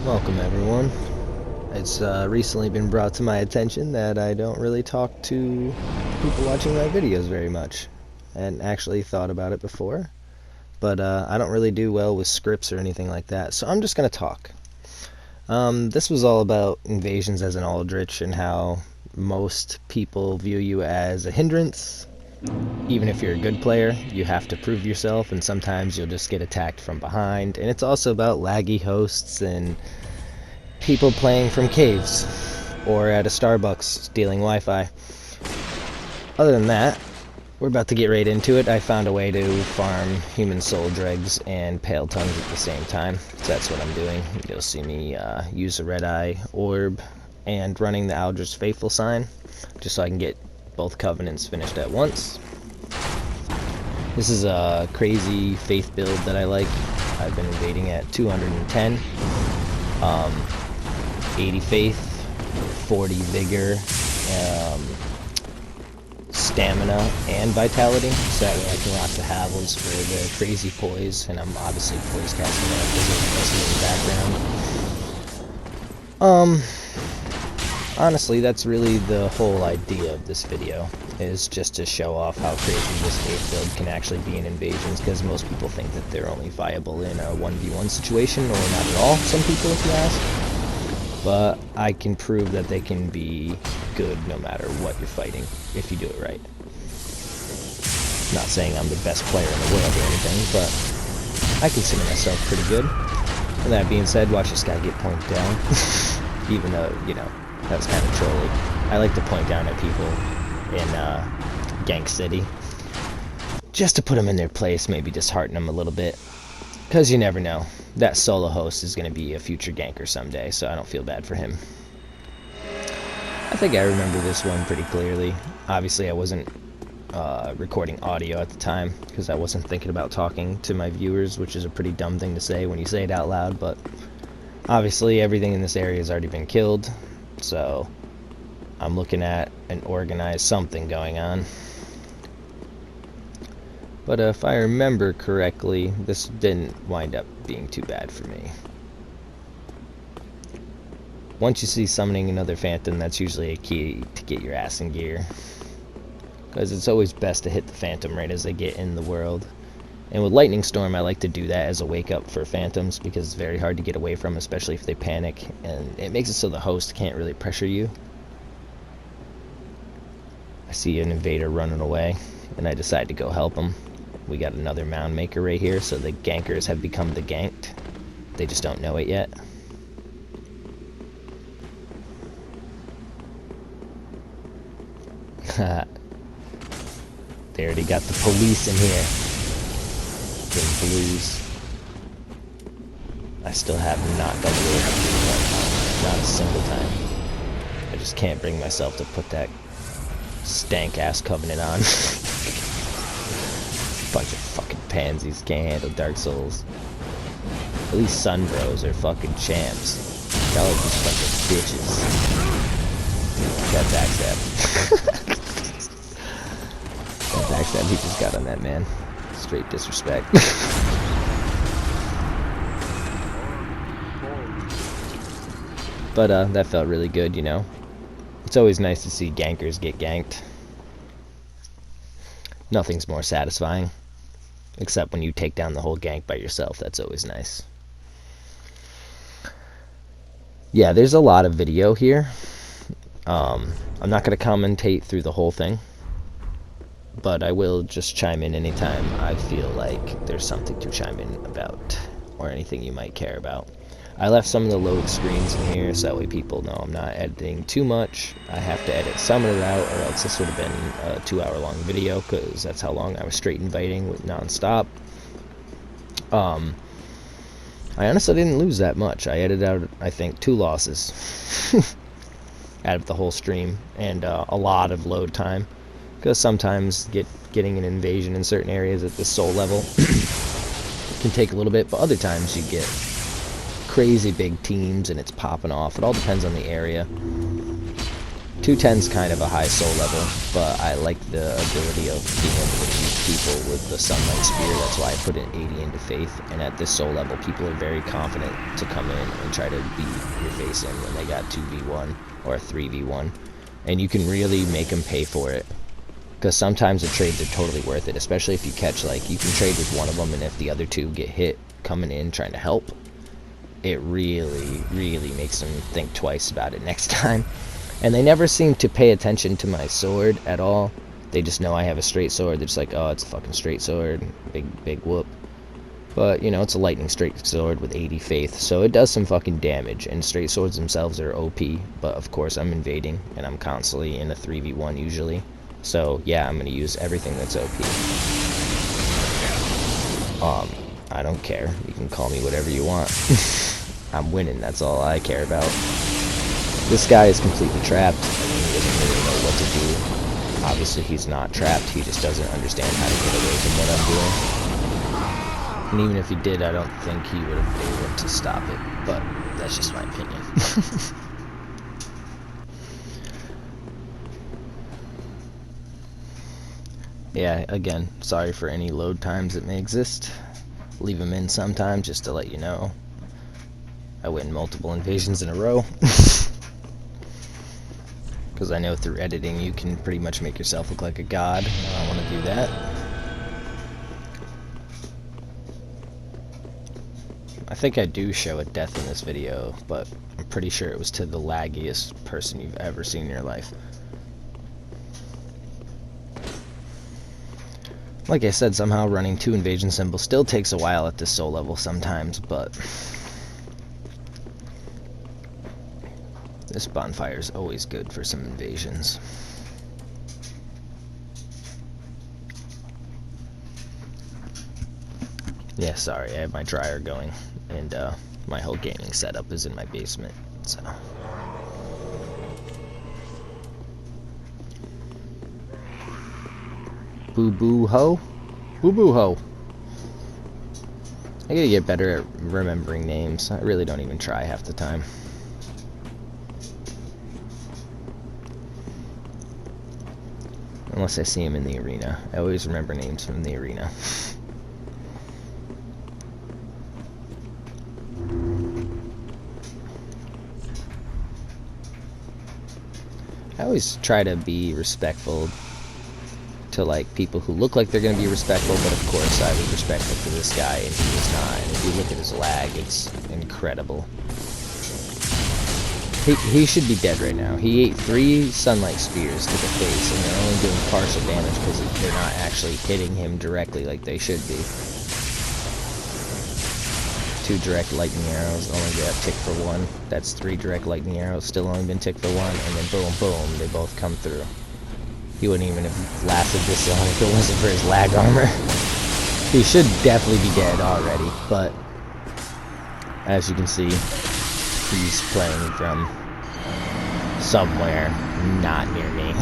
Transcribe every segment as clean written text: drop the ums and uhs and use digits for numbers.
Welcome everyone. It's recently been brought to my attention that I don't really talk to people watching my videos very much. I hadn't actually thought about it before, but I don't really do well with scripts or anything like that, so I'm just going to talk. This was all about invasions as an aldritch and how most people view you as a hindrance. Even if you're a good player, you have to prove yourself, and sometimes you'll just get attacked from behind. And it's also about laggy hosts and people playing from caves or at a Starbucks stealing Wi-Fi. Other than that, we're about to get right into it. I found a way to farm human soul dregs and pale tongues at the same time, so that's what I'm doing. You'll see me use a red eye orb and running the Aldritch faithful sign, just so I can get both covenants finished at once. This is a crazy faith build that I like. I've been invading at 210. 80 faith, 40 vigor, stamina, and vitality, so that way I can rock the Havels for the crazy poise, and I'm obviously poise casting that in the background. Honestly, that's really the whole idea of this video, is just to show off how crazy this faith build can actually be in invasions, because most people think that they're only viable in a 1v1 situation, or not at all, some people if you ask. But I can prove that they can be good no matter what you're fighting, if you do it right. Not saying I'm the best player in the world or anything, but I consider myself pretty good. And that being said, watch this guy get pointed down. Even though, you know, that was kind of trolly. I like to point down at people in Gank City, just to put them in their place, maybe dishearten them a little bit. Because you never know. That solo host is going to be a future ganker someday, so I don't feel bad for him. I think I remember this one pretty clearly. Obviously, I wasn't recording audio at the time, because I wasn't thinking about talking to my viewers, which is a pretty dumb thing to say when you say it out loud, but obviously everything in this area has already been killed, so I'm looking at an organized something going on. But if I remember correctly, this didn't wind up being too bad for me. Once you see summoning another phantom, that's usually a key to get your ass in gear, because it's always best to hit the phantom right as they get in the world. And with Lightning Storm, I like to do that as a wake up for phantoms, because it's very hard to get away from, especially if they panic, and it makes it so the host can't really pressure you. I see an invader running away, and I decide to go help him. We got another mound maker right here, so the gankers have become the ganked. They just don't know it yet. They already got the police in here. Getting blues. I still have not done the not a single time. I just can't bring myself to put that stank ass covenant on. Bunch of fucking pansies, can't handle Dark Souls. At least Sun Bros are fucking champs. Y'all are just bunch of bitches. Got backstab. That backstab he just got on that man. Straight disrespect. But that felt really good, you know. It's always nice to see gankers get ganked. Nothing's more satisfying. Except when you take down the whole gank by yourself. That's always nice. Yeah, there's a lot of video here. I'm not going to commentate through the whole thing, but I will just chime in anytime I feel like there's something to chime in about, or anything you might care about. I left some of the load screens in here so that way people know I'm not editing too much. I have to edit some of it out, or else this would have been a 2-hour-long video, because that's how long I was straight inviting with non-stop. I honestly didn't lose that much. I edited out, I think, 2 losses out of the whole stream, and a lot of load time, because sometimes getting an invasion in certain areas at the soul level can take a little bit, but other times you get crazy big teams and it's popping off. It all depends on the area. 210's kind of a high soul level, but I like the ability of being able to keep people with the Sunlight Spear. That's why I put an 80 into Faith, and at this soul level, people are very confident to come in and try to beat your face in when they got 2v1 or 3v1, and you can really make them pay for it, because sometimes the trades are totally worth it, especially if you catch, like, you can trade with one of them, and if the other two get hit coming in trying to help, it really, really makes them think twice about it next time. And they never seem to pay attention to my sword at all. They just know I have a straight sword. They're just like, oh, it's a fucking straight sword. Big whoop. But, you know, it's a lightning straight sword with 80 faith, so it does some fucking damage. And straight swords themselves are OP, but of course I'm invading, and I'm constantly in a 3v1 usually. So, yeah, I'm going to use everything that's OP. I don't care. You can call me whatever you want. I'm winning, that's all I care about. This guy is completely trapped. He doesn't really know what to do. Obviously, he's not trapped. He just doesn't understand how to get away from what I'm doing. And even if he did, I don't think he would have been able to stop it. But that's just my opinion. Yeah, again, sorry for any load times that may exist. Leave them in sometime just to let you know. I win multiple invasions in a row. Because I know through editing you can pretty much make yourself look like a god. I don't want to do that. I think I do show a death in this video, but I'm pretty sure it was to the laggiest person you've ever seen in your life. Like I said, somehow running 2 invasion symbols still takes a while at this soul level sometimes, but this bonfire is always good for some invasions. Yeah, sorry, I have my dryer going, and my whole gaming setup is in my basement, so. Boo-boo-ho? Boo-boo-ho. I gotta get better at remembering names. I really don't even try half the time. Unless I see him in the arena. I always remember names from the arena. I always try to be respectful to, like, people who look like they're going to be respectful, but of course I was respectful to this guy and he was not. And if you look at his lag, it's incredible. He should be dead right now. He ate 3 sunlight spears to the face, and they're only doing partial damage because they're not actually hitting him directly like they should be. 2 direct lightning arrows, only got ticked for 1. That's 3 direct lightning arrows, still only been ticked for 1, and then boom, boom, they both come through. He wouldn't even have lasted this long if it wasn't for his lag armor. He should definitely be dead already, but as you can see, he's playing from somewhere not near me.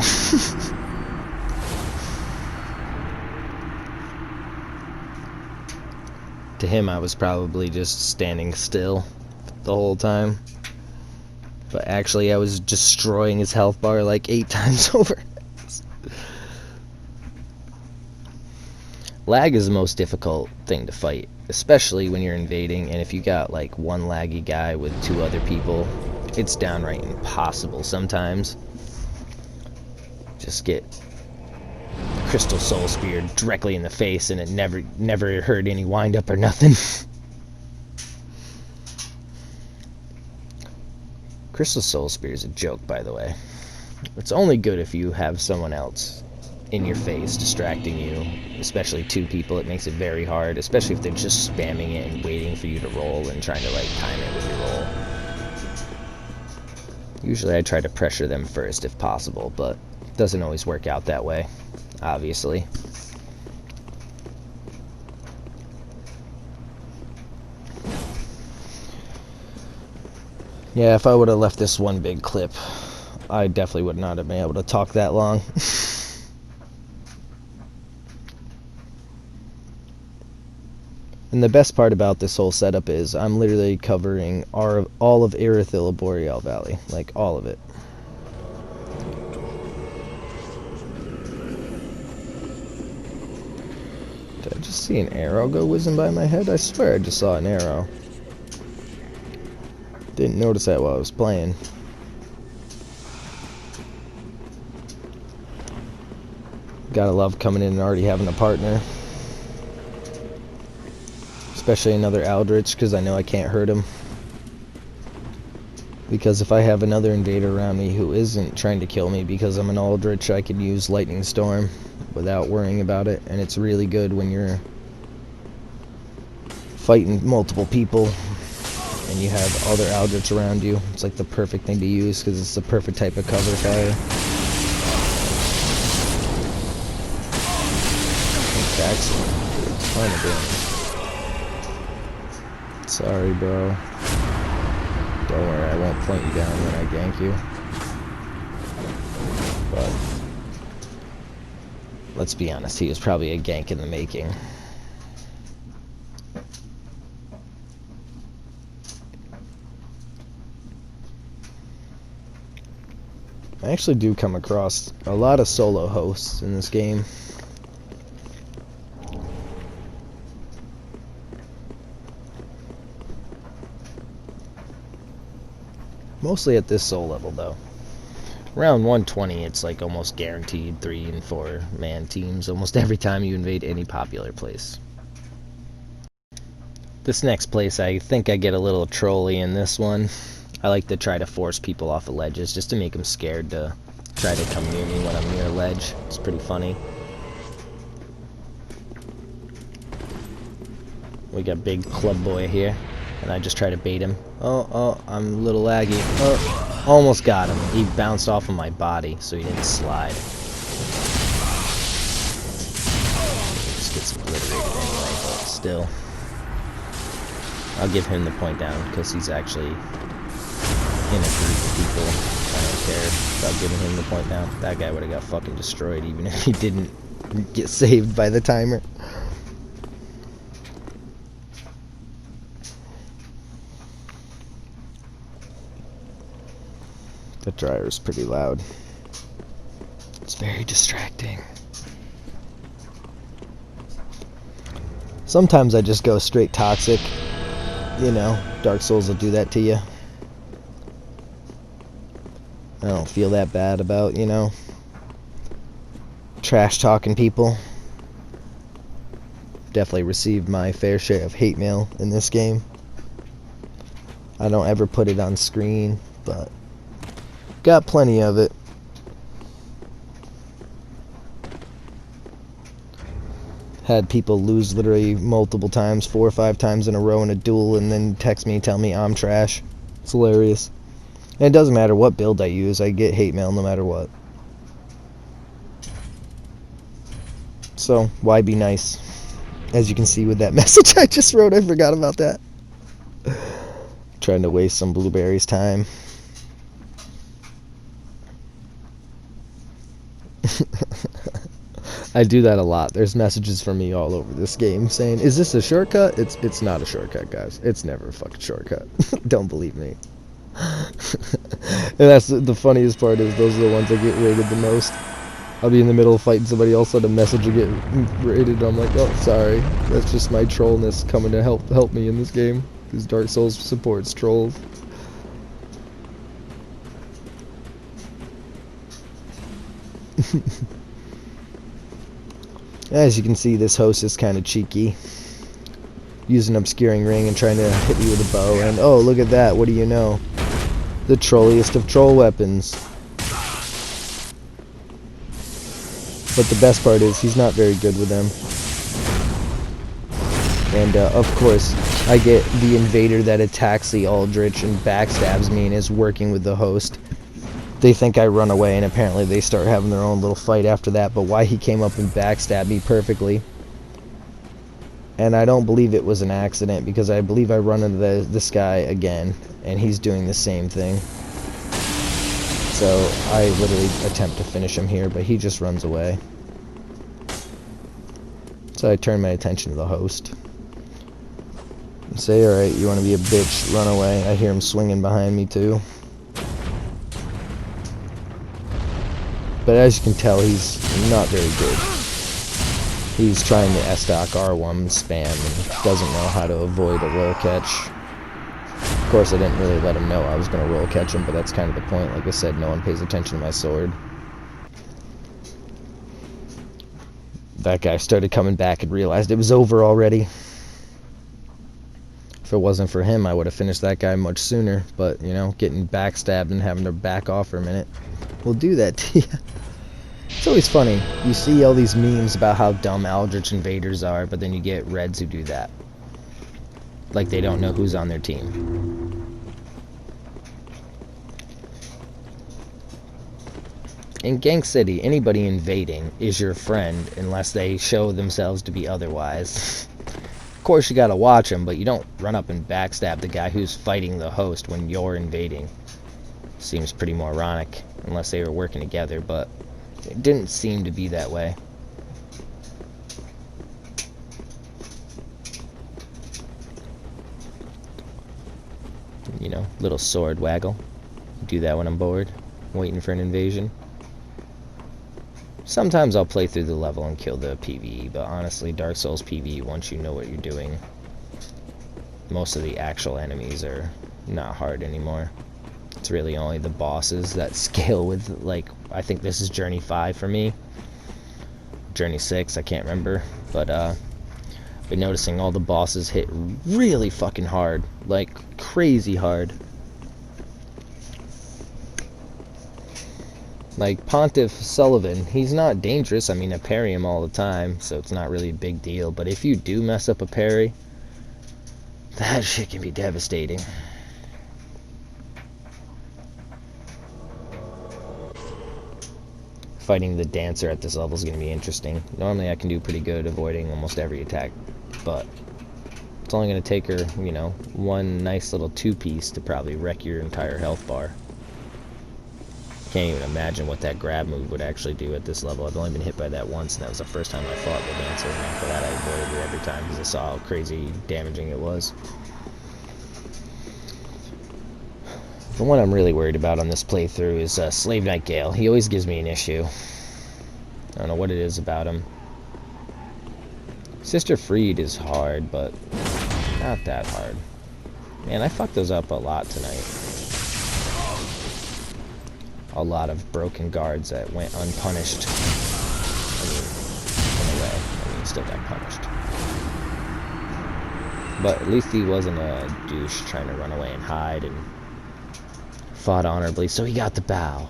To him, I was probably just standing still the whole time. But actually, I was destroying his health bar like 8 times over. Lag is the most difficult thing to fight, especially when you're invading, and if you got like one laggy guy with 2 other people, it's downright impossible sometimes. Just get Crystal Soul Spear directly in the face and it never hurt any wind up or nothing. Crystal Soul Spear is a joke, by the way. It's only good if you have someone else in your face distracting you, especially 2 people. It makes it very hard, especially if they're just spamming it and waiting for you to roll and trying to like time it with your roll. Usually I try to pressure them first if possible, but it doesn't always work out that way, obviously. Yeah, if I would have left this one big clip, I definitely would not have been able to talk that long. And the best part about this whole setup is I'm literally covering all of Irithyll Boreal Valley, like all of it. Did I just see an arrow go whizzing by my head? I swear I just saw an arrow. Didn't notice that while I was playing. Gotta love coming in and already having a partner. Especially another aldritch, because I know I can't hurt him. Because if I have another invader around me who isn't trying to kill me because I'm an aldritch, I can use lightning storm without worrying about it. And it's really good when you're fighting multiple people and you have other aldritch around you. It's like the perfect thing to use because it's the perfect type of cover fire. Excellent. Ton of damage. Sorry, bro. Don't worry, I won't point you down when I gank you. But let's be honest, he was probably a gank in the making. I actually do come across a lot of solo hosts in this game. Mostly at this soul level, though. Around 120, it's like almost guaranteed 3 and 4 man teams almost every time you invade any popular place. This next place, I think I get a little trolly in this one. I like to try to force people off of ledges just to make them scared to try to come near me when I'm near a ledge. It's pretty funny. We got big club boy here. And I just try to bait him. Oh, I'm a little laggy. Oh, almost got him. He bounced off of my body, so he didn't slide. Just gets obliterated anyway, but still. I'll give him the point down, because he's actually in a group of people. I don't care about giving him the point down. That guy would have got fucking destroyed, even if he didn't get saved by the timer. The dryer is pretty loud. It's very distracting. Sometimes I just go straight toxic. You know, Dark Souls will do that to you. I don't feel that bad about, you know, trash talking people. Definitely received my fair share of hate mail in this game. I don't ever put it on screen, but got plenty of it. Had people lose literally multiple times, 4 or 5 times in a row in a duel, and then text me and tell me I'm trash. It's hilarious. And it doesn't matter what build I use, I get hate mail no matter what. So, why be nice? As you can see with that message I just wrote, I forgot about that. Trying to waste some blueberries time. I do that a lot. There's messages from me all over this game saying, is this a shortcut? It's not a shortcut, guys. It's never a fucking shortcut. Don't believe me. And that's the funniest part is those are the ones that get rated the most. I'll be in the middle of fighting somebody else, and a message will get rated. I'm like, oh, sorry. That's just my trollness coming to help me in this game. Because Dark Souls supports trolls. As you can see, this host is kind of cheeky. Using Obscuring Ring and trying to hit me with a bow. And oh, look at that. What do you know? The trolliest of troll weapons. But the best part is, he's not very good with them. And, of course, I get the invader that attacks the aldritch and backstabs me and is working with the host. They think I run away, and apparently they start having their own little fight after that. But why he came up and backstabbed me perfectly. And I don't believe it was an accident, because I believe I run into this guy again, and he's doing the same thing. So I literally attempt to finish him here, but he just runs away. So I turn my attention to the host. And say, alright, you want to be a bitch, run away. I hear him swinging behind me too. But as you can tell, he's not very good. He's trying to S-Stock R1 spam and doesn't know how to avoid a roll catch. Of course, I didn't really let him know I was going to roll catch him, but that's kind of the point. Like I said, no one pays attention to my sword. That guy started coming back and realized it was over already. If it wasn't for him, I would have finished that guy much sooner. But, you know, getting backstabbed and having to back off for a minute will do that to you. It's always funny. You see all these memes about how dumb aldritch invaders are, but then you get reds who do that. Like they don't know who's on their team. In Gang City, anybody invading is your friend unless they show themselves to be otherwise. Of course, you gotta watch them, but you don't run up and backstab the guy who's fighting the host when you're invading. Seems pretty moronic, unless they were working together, but it didn't seem to be that way. You know, little sword waggle. Do that when I'm bored, waiting for an invasion. Sometimes I'll play through the level and kill the PvE, but honestly, Dark Souls PvE, once you know what you're doing, most of the actual enemies are not hard anymore. It's really only the bosses that scale with, like, I think this is Journey 5 for me. Journey 6, I can't remember, but I've been noticing all the bosses hit really fucking hard, like crazy hard. Like Pontiff Sullivan, he's not dangerous. I mean, I parry him all the time, so it's not really a big deal. But if you do mess up a parry, that shit can be devastating. Fighting the dancer at this level is going to be interesting. Normally I can do pretty good avoiding almost every attack, but it's only going to take her, you know, one nice little two-piece to probably wreck your entire health bar. Can't even imagine what that grab move would actually do at this level. I've only been hit by that once, and that was the first time I fought the dancer, and after that I avoided it every time because I saw how crazy damaging it was. The one I'm really worried about on this playthrough is Slave Knight Gale. He always gives me an issue. I don't know what it is about him. Sister Freed is hard, but not that hard. Man, I fucked those up a lot tonight. A lot of broken guards that went unpunished. I mean, in a way. I mean, he still got punished. But at least he wasn't a douche trying to run away and hide, and fought honorably, so he got the bow.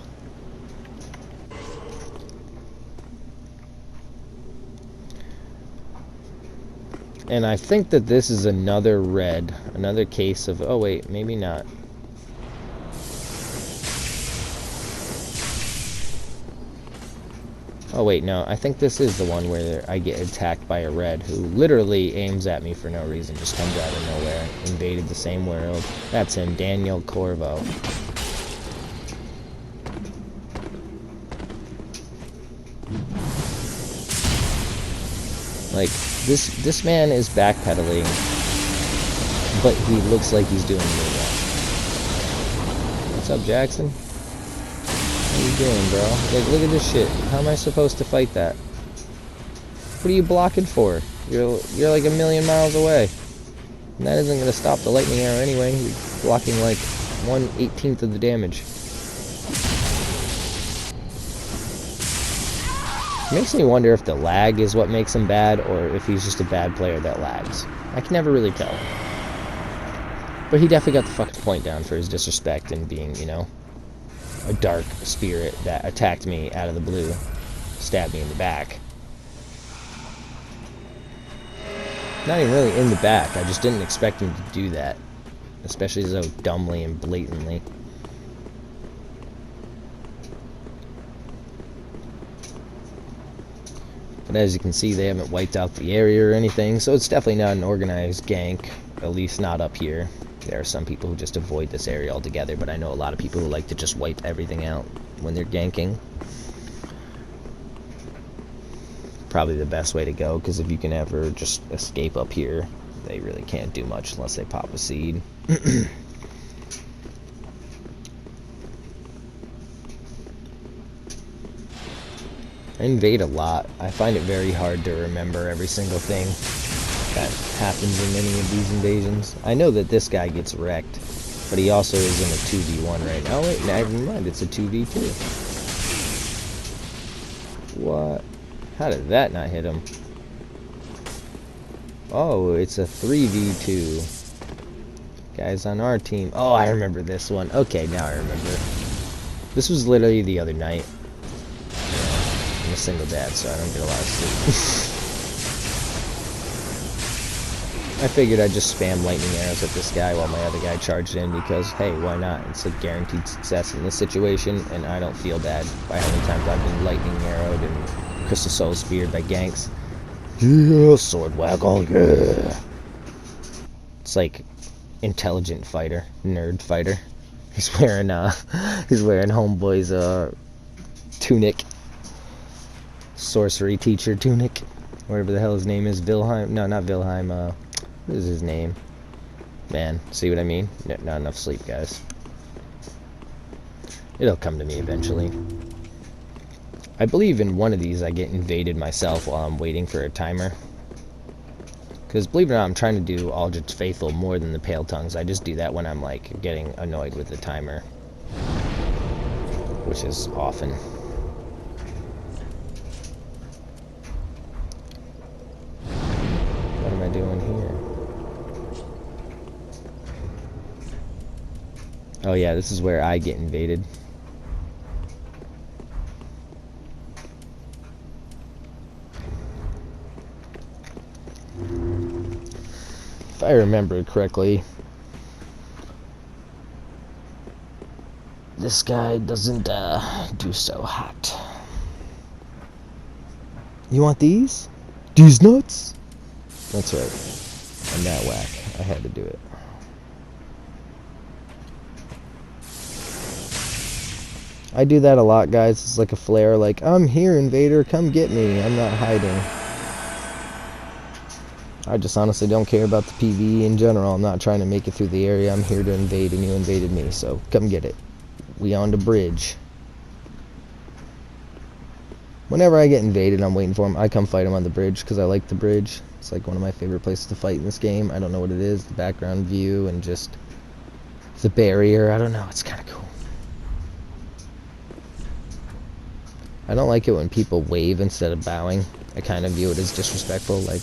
And I think that this is another red, another case of, oh wait, maybe not. Oh wait, no, I think this is the one where I get attacked by a red who literally aims at me for no reason, just comes out of nowhere, invaded the same world. That's him, Daniel Corvo. Like, this man is backpedaling, but he looks like he's doing really well. What's up, Jackson? What are you doing, bro? Like, look at this shit. How am I supposed to fight that? What are you blocking for? You're like a million miles away. And that isn't going to stop the lightning arrow anyway. You're blocking like 1/18 of the damage. Makes me wonder if the lag is what makes him bad, or if he's just a bad player that lags. I can never really tell. But he definitely got the fucking point down for his disrespect and being, you know, a dark spirit that attacked me out of the blue, stabbed me in the back. Not even really in the back, I just didn't expect him to do that, especially so dumbly and blatantly. But as you can see, they haven't wiped out the area or anything, so it's definitely not an organized gank, at least not up here. There are some people who just avoid this area altogether, but I know a lot of people who like to just wipe everything out when they're ganking. Probably the best way to go, because if you can ever just escape up here, they really can't do much unless they pop a seed. I invade a lot. I find it very hard to remember every single thing that happens in any of these invasions. I know that this guy gets wrecked, but he also is in a 2v1 right now. Oh wait, never mind, it's a 2v2. What? How did that not hit him? Oh, it's a 3v2. Guys on our team. Oh, I remember this one. Okay, now I remember. This was literally the other night. I'm a single dad, so I don't get a lot of sleep. I figured I'd just spam lightning arrows at this guy while my other guy charged in because, hey, why not? It's a guaranteed success in this situation, and I don't feel bad by how many times I've been lightning arrowed and crystal soul speared by ganks. Yeah, sword waggle, yeah. It's like intelligent fighter, nerd fighter. He's wearing homeboy's tunic, sorcery teacher tunic, whatever the hell his name is. Wilhelm? No, not Wilhelm. What is his name? Man, see what I mean? No, not enough sleep, guys. It'll come to me eventually. I believe in one of these I get invaded myself while I'm waiting for a timer. Because believe it or not, I'm trying to do Aldrich Faithful more than the Pale Tongues. I just do that when I'm like getting annoyed with the timer, which is often. What am I doing here? Oh yeah, this is where I get invaded. If I remember correctly, this guy doesn't do so hot. You want these? These nuts? That's right. I'm that whack. I had to do it. I do that a lot, guys. It's like a flare, like, I'm here, invader, come get me. I'm not hiding. I just honestly don't care about the PvE in general. I'm not trying to make it through the area. I'm here to invade, and you invaded me, so come get it. We on the bridge. Whenever I get invaded, I'm waiting for him. I come fight him on the bridge, because I like the bridge. It's like one of my favorite places to fight in this game. I don't know what it is. The background view and just the barrier. I don't know. It's kind of cool. I don't like it when people wave instead of bowing. I kind of view it as disrespectful. Like,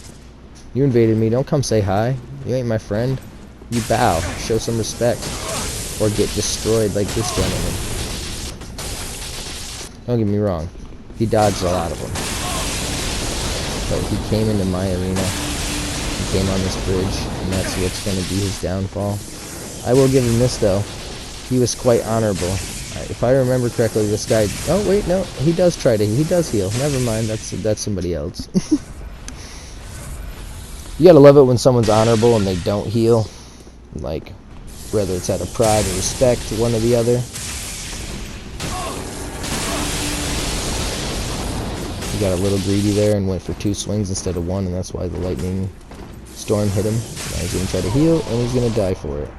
you invaded me, don't come say hi. You ain't my friend. You bow, show some respect, or get destroyed like this gentleman. Don't get me wrong, he dodged a lot of them. But he came into my arena, he came on this bridge, and that's what's going to be his downfall. I will give him this though, he was quite honorable. If I remember correctly, this guy, oh wait, no, he does heal. Never mind, that's somebody else. You gotta love it when someone's honorable and they don't heal. Like, whether it's out of pride or respect, one or the other. He got a little greedy there and went for 2 swings instead of 1, and that's why the lightning storm hit him. Now he's gonna try to heal, and he's gonna die for it.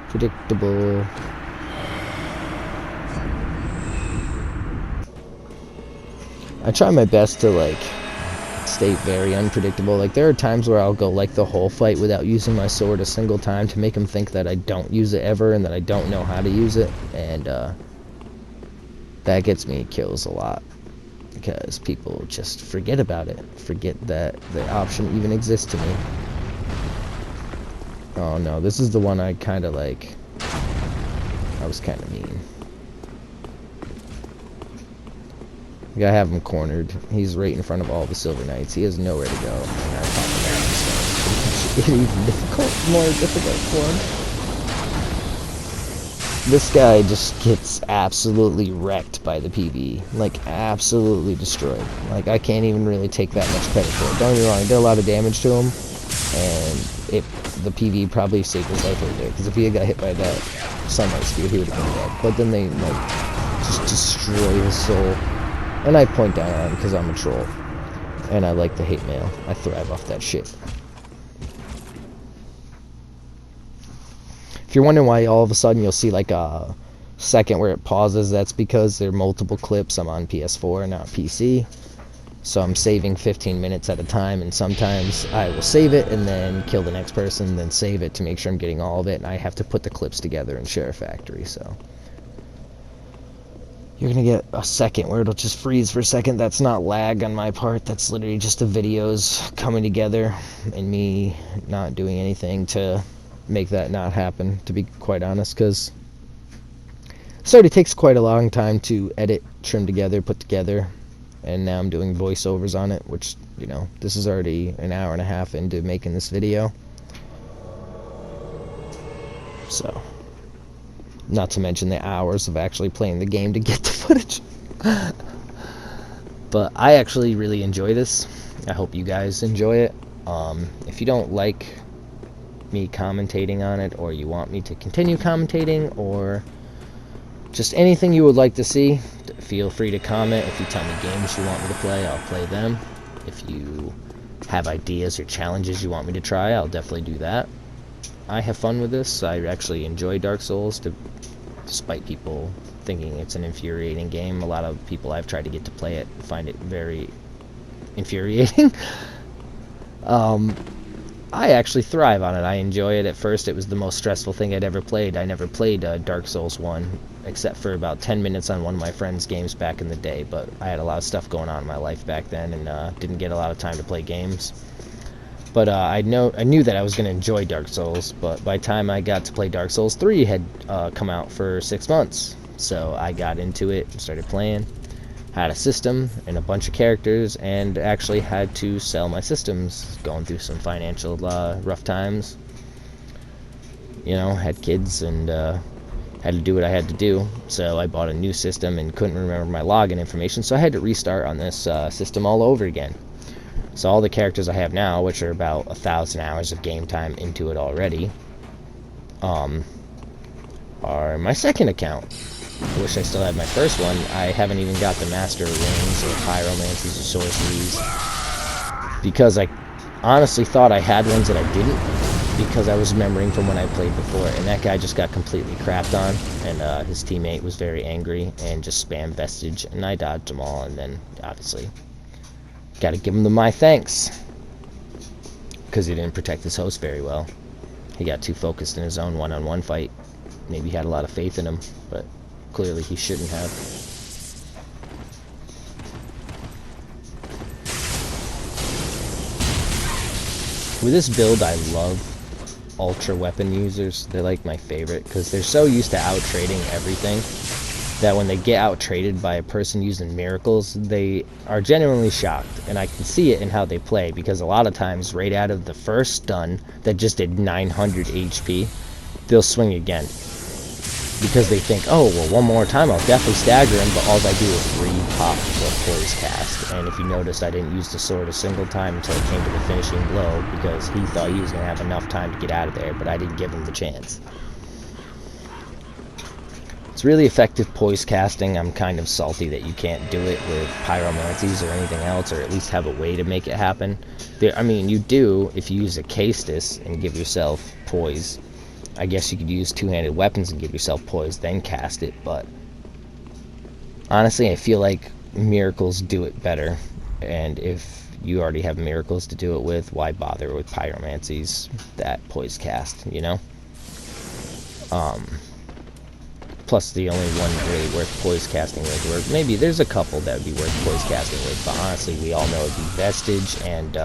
Predictable. I try my best to, like, stay very unpredictable. Like, there are times where I'll go like the whole fight without using my sword a single time to make them think that I don't use it ever and that I don't know how to use it, and that gets me kills a lot because people just forget about it, forget that the option even exists to me. Oh no, this is the one I kind of like. I was kind of mean. I have him cornered. He's right in front of all the Silver Knights. He has nowhere to go. And our top of that is even more difficult for him. This guy just gets absolutely wrecked by the PvE. Like, absolutely destroyed. Like, I can't even really take that much credit for it. Don't get me wrong, I did a lot of damage to him, and the PvE probably saved his life right there. Because if he had got hit by that Sunlight Spear, he would have been dead. But then they, like, just destroy his soul. And I point down on him because I'm a troll. And I like the hate mail. I thrive off that shit. If you're wondering why all of a sudden you'll see like second where it pauses, that's because there are multiple clips. I'm on PS4, not PC. So I'm saving 15 minutes at a time, and sometimes I will save it and then kill the next person, then save it to make sure I'm getting all of it, and I have to put the clips together and share a factory. So you're gonna get a second where it'll just freeze for a second. That's not lag on my part, that's literally just the videos coming together and me not doing anything to make that not happen, to be quite honest, because this already takes quite a long time to edit, trim together, put together, and now I'm doing voiceovers on it, which, you know, this is already an hour and a half into making this video. So, not to mention the hours of actually playing the game to get the footage. But I actually really enjoy this. I hope you guys enjoy it. If you don't like me commentating on it, or you want me to continue commentating, or just anything you would like to see, feel free to comment. If you tell me games you want me to play, I'll play them. If you have ideas or challenges you want me to try, I'll definitely do that. I have fun with this. I actually enjoy Dark Souls, despite people thinking it's an infuriating game. A lot of people I've tried to get to play it find it very infuriating. I actually thrive on it. I enjoy it. At first, it was the most stressful thing I'd ever played. I never played Dark Souls 1, except for about 10 minutes on one of my friend's games back in the day, but I had a lot of stuff going on in my life back then, and didn't get a lot of time to play games. But I knew that I was going to enjoy Dark Souls, but by the time I got to play Dark Souls 3 had come out for 6 months. So I got into it and started playing. Had a system and a bunch of characters, and actually had to sell my systems, going through some financial rough times. You know, had kids and had to do what I had to do. So I bought a new system and couldn't remember my login information, so I had to restart on this system all over again. So all the characters I have now, which are about 1,000 hours of game time into it already, are my second account. I wish I still had my first one. I haven't even got the Master of Rings or Pyromancies or Sorceries, because I honestly thought I had ones that I didn't, because I was remembering from when I played before, and that guy just got completely crapped on, and his teammate was very angry and just spammed Vestige, and I dodged them all, and then obviously gotta give him my thanks, because he didn't protect his host very well. He got too focused in his own one-on-one fight. Maybe he had a lot of faith in him, but clearly he shouldn't have. With this build, I love ultra weapon users. They're like my favorite, because they're so used to out-trading everything that when they get out-traded by a person using miracles, they are genuinely shocked. And I can see it in how they play, because a lot of times, right out of the first stun that just did 900 HP, they'll swing again, because they think, oh, well, one more time I'll definitely stagger him, but all I do is re-pop the poise cast. And if you noticed, I didn't use the sword a single time until it came to the finishing blow, because he thought he was going to have enough time to get out of there, but I didn't give him the chance. It's really effective poise casting. I'm kind of salty that you can't do it with pyromancies or anything else, or at least have a way to make it happen. I mean, you do if you use a Castus and give yourself poise. I guess you could use two-handed weapons and give yourself poise, then cast it, but honestly, I feel like miracles do it better, and if you already have miracles to do it with, why bother with pyromancies that poise cast, you know? Plus, the only one really worth poise casting with, or maybe there's a couple that would be worth poise casting with, but honestly, we all know it would be Vestige, and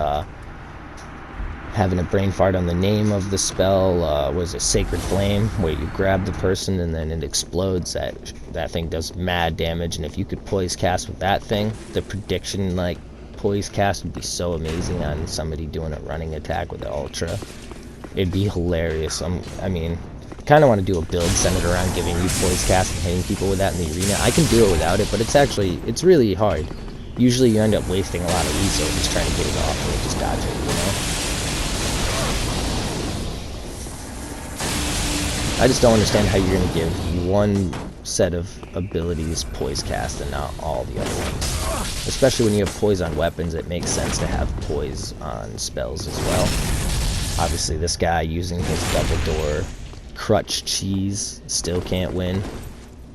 having a brain fart on the name of the spell, was a Sacred Flame, where you grab the person and then it explodes. That thing does mad damage, and if you could poise cast with that thing, the prediction, like, poise cast would be so amazing on somebody doing a running attack with an Ultra. It'd be hilarious. I mean, kind of want to do a build centered around giving you poise cast and hitting people with that in the arena. I can do it without it, but it's really hard. Usually you end up wasting a lot of resources trying to get it off and just dodge it, you know? I just don't understand how you're going to give one set of abilities poise cast and not all the other ones. Especially when you have poise on weapons, it makes sense to have poise on spells as well. Obviously, this guy using his double door crutch cheese still can't win.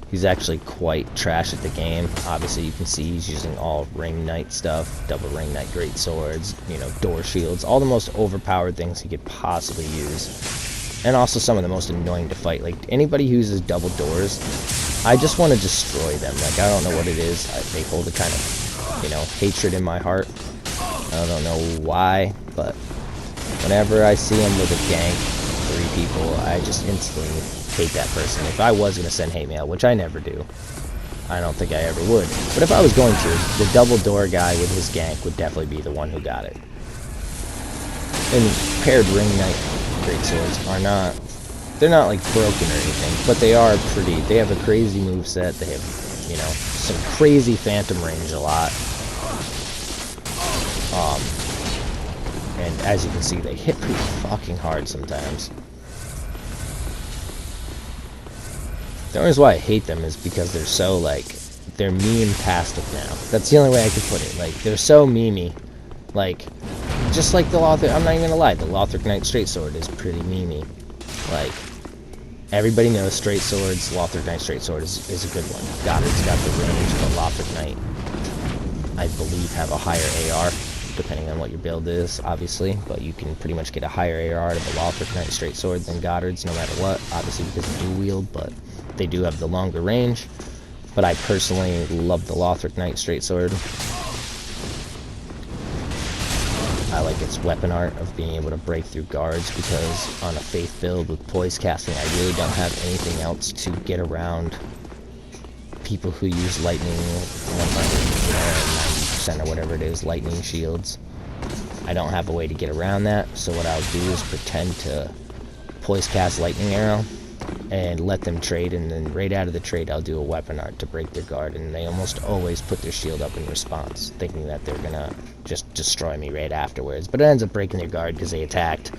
He's actually quite trash at the game. Obviously, you can see he's using all ring knight stuff, double ring knight great swords, you know, door shields, all the most overpowered things he could possibly use. And also some of the most annoying to fight. Like, anybody who uses double doors, I just want to destroy them. Like, I don't know what it is. They hold a kind of, you know, hatred in my heart. I don't know why, but whenever I see him with a gank, 3 people, I just instantly hate that person. If I was going to send hate mail, which I never do, I don't think I ever would, but if I was going to, the double door guy with his gank would definitely be the one who got it. And paired ring knight great swords are not, they're not like broken or anything, but they are pretty, they have a crazy moveset, they have, you know, some crazy phantom range a lot. And as you can see, they hit pretty fucking hard sometimes. The only reason why I hate them is because they're so, like, they're meme-tastic now. That's the only way I could put it. Like, they're so memey. Like, just like the Lothric, I'm not even gonna lie, the Lothric Knight Straight Sword is pretty memey. Like, everybody knows Straight Swords, Lothric Knight Straight Sword is a good one. Goddard's got the range, but Lothric Knight, I believe, have a higher AR, depending on what your build is, obviously, but you can pretty much get a higher AR out of the Lothric Knight Straight Sword than Goddard's, no matter what, obviously because of dual wield, but they do have the longer range. But I personally love the Lothric Knight Straight Sword. I like its weapon art of being able to break through guards, because on a Faith build with poise casting, I really don't have anything else to get around people who use lightning 100, 90% or whatever it is, lightning shields. I don't have a way to get around that, so what I'll do is pretend to poise cast lightning arrow and let them trade, and then right out of the trade I'll do a weapon art to break their guard, and they almost always put their shield up in response, thinking that they're gonna just destroy me right afterwards, but it ends up breaking their guard because they attacked.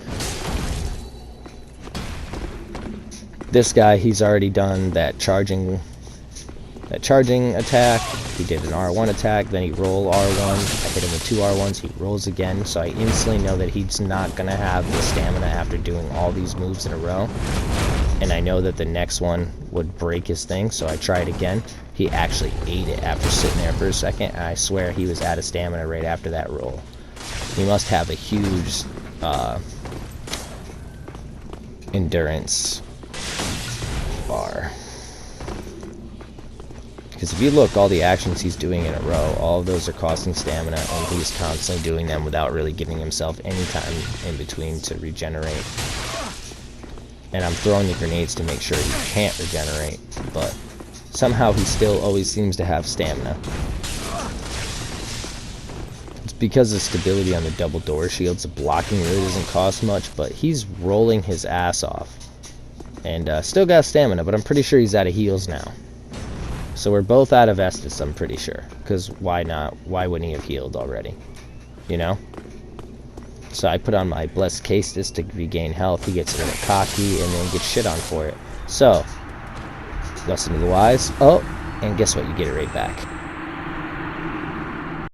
This guy, he's already done that charging attack. He did an R1 attack, then he rolled R1. I hit him with 2 R1s, he rolls again, so I instantly know that he's not gonna have the stamina after doing all these moves in a row. And I know that the next one would break his thing, so I try it again. He actually ate it after sitting there for a second, and I swear he was out of stamina right after that roll. He must have a huge endurance bar. Because if you look, all the actions he's doing in a row, all of those are costing stamina, and he's constantly doing them without really giving himself any time in between to regenerate. And I'm throwing the grenades to make sure he can't regenerate, but somehow he still always seems to have stamina. It's because of stability on the double door shields. The blocking really doesn't cost much, but he's rolling his ass off. And still got stamina, but I'm pretty sure he's out of heals now. So we're both out of Estus, I'm pretty sure. Because why not? Why wouldn't he have healed already? You know? So I put on my Blessed Castus to regain health. He gets a little cocky and then gets shit on for it. So, lesson to the wise. Oh, and guess what? You get it right back.